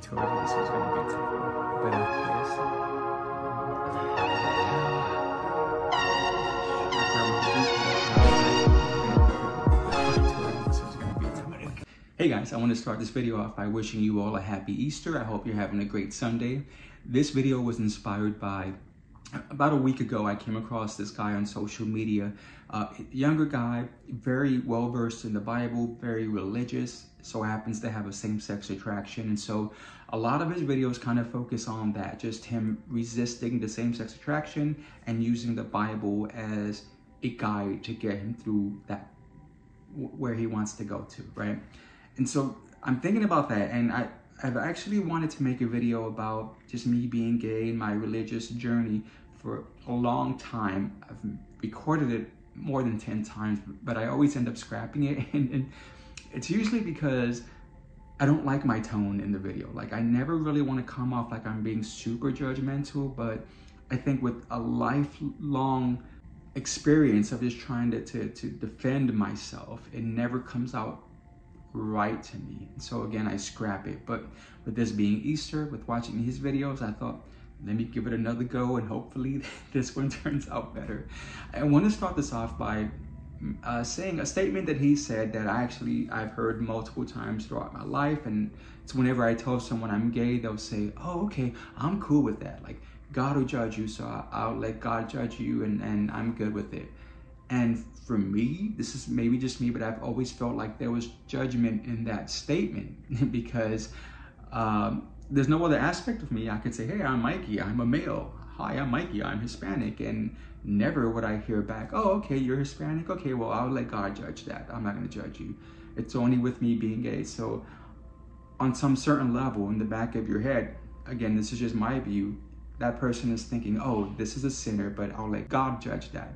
told you this was going to be a tough one, but hey guys, I want to start this video off by wishing you all a happy Easter. I hope you're having a great Sunday. This video was inspired by, about a week ago, I came across this guy on social media, younger guy, very well versed in the Bible, very religious, so happens to have a same-sex attraction. And so a lot of his videos kind of focus on that, just him resisting the same-sex attraction and using the Bible as a guide to get him through that, where he wants to go to, right? And so I'm thinking about that, and I've actually wanted to make a video about just me being gay and my religious journey for a long time. I've recorded it more than 10 times, but I always end up scrapping it. And it's usually because I don't like my tone in the video. Like, I never really want to come off like I'm being super judgmental, but I think with a lifelong experience of just trying to defend myself, it never comes out right to me. And so again, I scrap it. But with this being Easter, with watching his videos, I thought, let me give it another go, and hopefully this one turns out better. I want to start this off by saying a statement that he said that I've heard multiple times throughout my life, and it's whenever I tell someone I'm gay, they'll say, oh, okay, I'm cool with that. Like, God will judge you, so I'll let God judge you, and I'm good with it. And for me, this is maybe just me, but I've always felt like there was judgment in that statement because there's no other aspect of me. I could say, hey, I'm Mikey, I'm a male. Hi, I'm Mikey, I'm Hispanic. And never would I hear back, oh, okay, you're Hispanic. Okay, well, I'll let God judge that. I'm not gonna judge you. It's only with me being gay. So on some certain level in the back of your head, again, this is just my view, that person is thinking, oh, this is a sinner, but I'll let God judge that.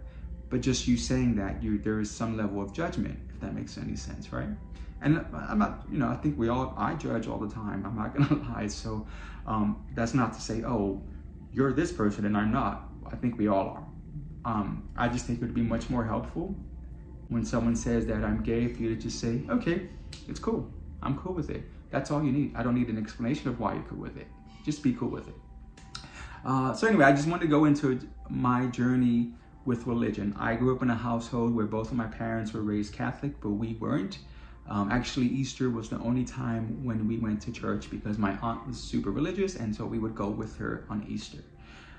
But just you saying that, there is some level of judgment, if that makes any sense, right? And I'm not, I think I judge all the time. I'm not gonna lie. So that's not to say, oh, you're this person and I'm not. I think we all are. I just think it would be much more helpful when someone says that I'm gay for you to just say, okay, it's cool. I'm cool with it. That's all you need. I don't need an explanation of why you're cool with it. Just be cool with it. So anyway, I just wanted to go into my journey with religion. I grew up in a household where both of my parents were raised Catholic, but we weren't. Actually, Easter was the only time when we went to church because my aunt was super religious, and so we would go with her on Easter.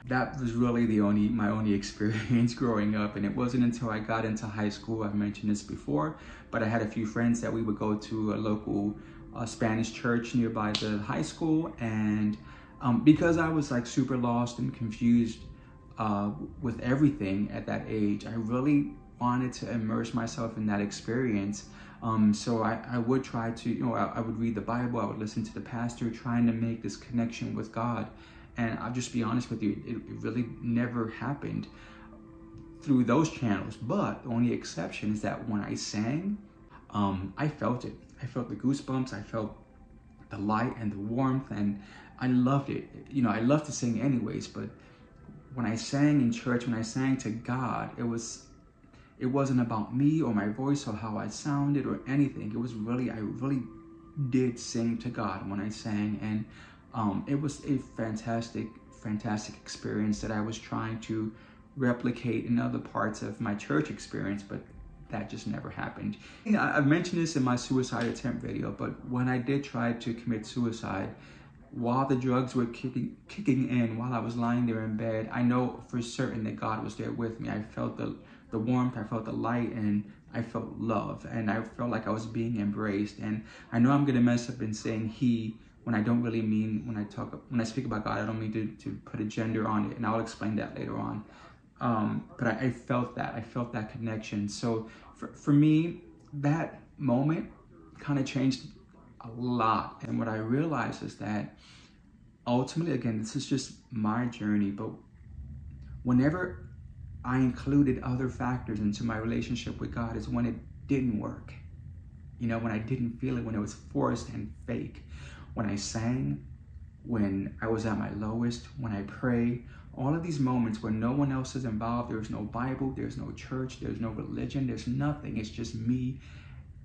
That was really my only experience growing up, and it wasn't until I got into high school, I've mentioned this before, but I had a few friends that we would go to a local Spanish church nearby the high school, and because I was like super lost and confused with everything at that age, I really wanted to immerse myself in that experience. So I would try to, I would read the Bible, I would listen to the pastor, trying to make this connection with God. And I'll just be honest with you, it really never happened through those channels. But the only exception is that when I sang, I felt it. I felt the goosebumps, I felt the light and the warmth, and I loved it. I love to sing anyways, but when I sang in church, when I sang to God, it wasn't about me or my voice or how I sounded or anything. It was really, I really did sing to God when I sang. And it was a fantastic experience that I was trying to replicate in other parts of my church experience, but that just never happened. I've mentioned this in my suicide attempt video, but when I did try to commit suicide, while the drugs were kicking in, while I was lying there in bed, I know for certain that God was there with me. I felt the warmth, I felt the light, and I felt love, and I felt like I was being embraced. And I know I'm gonna mess up in saying he when I don't really mean, when I speak about God, I don't mean to put a gender on it, and I'll explain that later on. But I felt that connection. So for me, that moment kind of changed a lot. And what I realized is that ultimately, again, this is just my journey, but whenever I included other factors into my relationship with God is when it didn't work. When I didn't feel it, when it was forced and fake. When I sang, when I was at my lowest, when I pray, all of these moments where no one else is involved, there's no Bible, there's no church, there's no religion, there's nothing. It's just me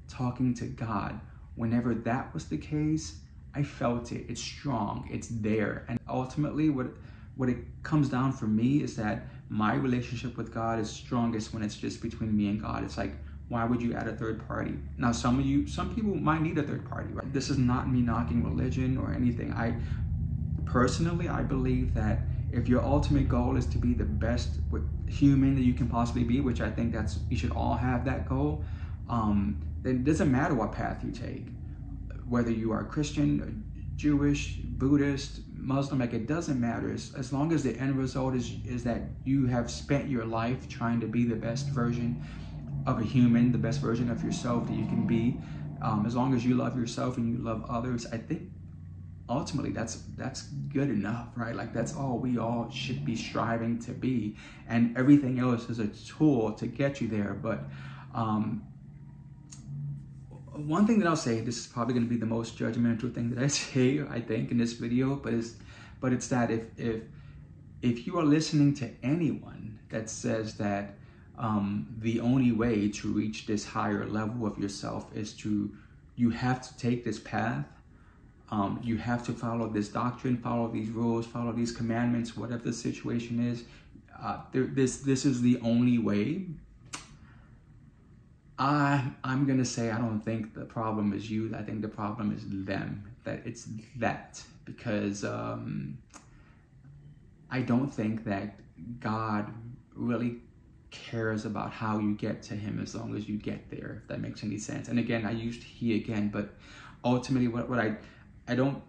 talking to God. Whenever that was the case, I felt it. It's strong. It's there. And ultimately, what it comes down for me is that my relationship with God is strongest when it's just between me and God. It's like, why would you add a third party? Now, some people might need a third party, right? This is not me knocking religion or anything. Personally, I believe that if your ultimate goal is to be the best human that you can possibly be, which I think you should all have that goal, then it doesn't matter what path you take. Whether you are Christian, Jewish, Buddhist, Muslim, like, it doesn't matter. As long as the end result is that you have spent your life trying to be the best version of a human, the best version of yourself that you can be. As long as you love yourself and you love others, I think ultimately that's good enough, right? Like, that's all we all should be striving to be, and everything else is a tool to get you there. But one thing that I'll say, this is probably going to be the most judgmental thing that I say, I think, in this video, but it's that if you are listening to anyone that says that the only way to reach this higher level of yourself is you have to take this path, you have to follow this doctrine, follow these rules, follow these commandments, whatever the situation is, this is the only way. I'm gonna say I don't think the problem is you. I think the problem is them. That it's that, because I don't think that God really cares about how you get to him as long as you get there, if that makes any sense. And again, I used he again, but ultimately what I don't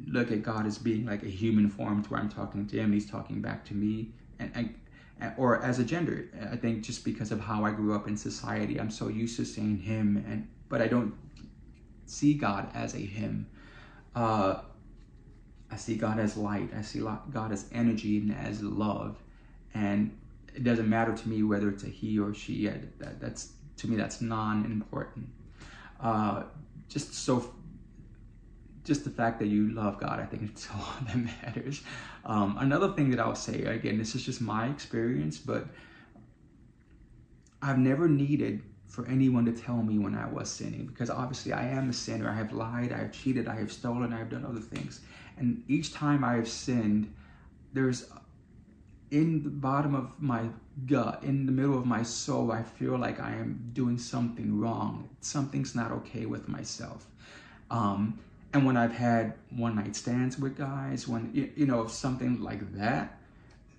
look at God as being like a human form to where I'm talking to him, he's talking back to me, or as a gender. I think just because of how I grew up in society, I'm so used to saying him, but I don't see God as a him. I see God as light. I see God as energy and as love, and it doesn't matter to me whether it's a he or she. That's, to me, that's non-important. Just the fact that you love God, I think it's all that matters. Another thing that I'll say, again, this is just my experience, but I've never needed for anyone to tell me when I was sinning, because obviously I am a sinner. I have lied, I have cheated, I have stolen, I have done other things. And each time I have sinned, there's, in the bottom of my gut, in the middle of my soul, I feel like I am doing something wrong. Something's not okay with myself. And when I've had one-night stands with guys, when, something like that,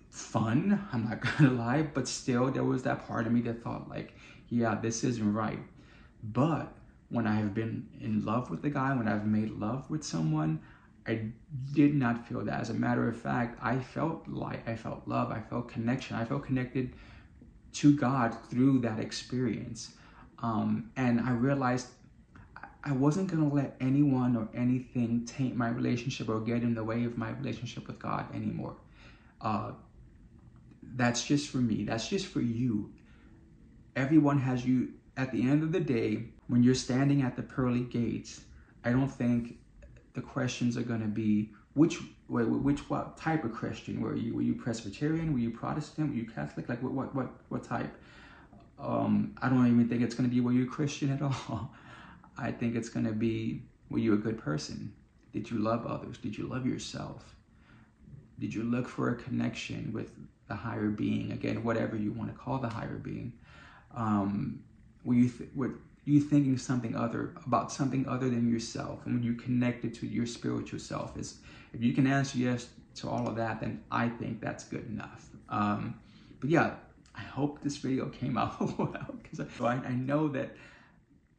fun, I'm not gonna lie, but still there was that part of me that thought like, yeah, this isn't right. But when I have been in love with the guy, when I've made love with someone, I did not feel that. As a matter of fact, I felt light, I felt love, I felt connection, I felt connected to God through that experience. And I realized I wasn't going to let anyone or anything taint my relationship or get in the way of my relationship with God anymore. That's just for me. That's just for you. Everyone has you. At the end of the day, when you're standing at the pearly gates, I don't think the questions are going to be, what type of Christian were you? Were you Presbyterian? Were you Protestant? Were you Catholic? Like what type? I don't even think it's going to be, were you a Christian at all? I think it's going to be, were you a good person? Did you love others? Did you love yourself? Did you look for a connection with the higher being? Again, whatever you want to call the higher being. Were you thinking about something other than yourself? And when you connected to your spiritual self, if you can answer yes to all of that, then I think that's good enough. But yeah, I hope this video came out well, because I know that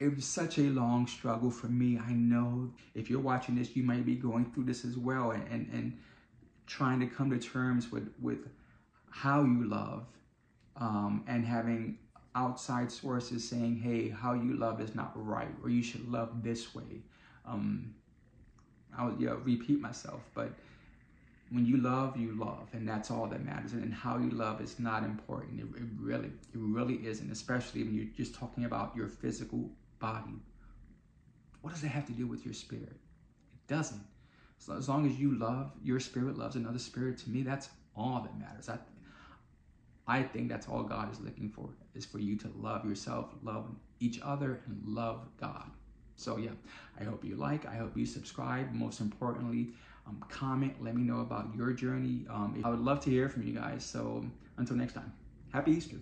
it was such a long struggle for me. I know if you're watching this, you might be going through this as well, and trying to come to terms with how you love, and having outside sources saying, hey, how you love is not right, or you should love this way. I'll repeat myself, but when you love, and that's all that matters. And how you love is not important. It really isn't, especially when you're just talking about your physical body. What does that have to do with your spirit? It doesn't. So as long as you love, your spirit loves another spirit, to me, that's all that matters. I think that's all God is looking for, is for you to love yourself, love each other, and love God. So yeah, I hope you like, I hope you subscribe. Most importantly, comment, let me know about your journey. I would love to hear from you guys. So until next time, happy Easter.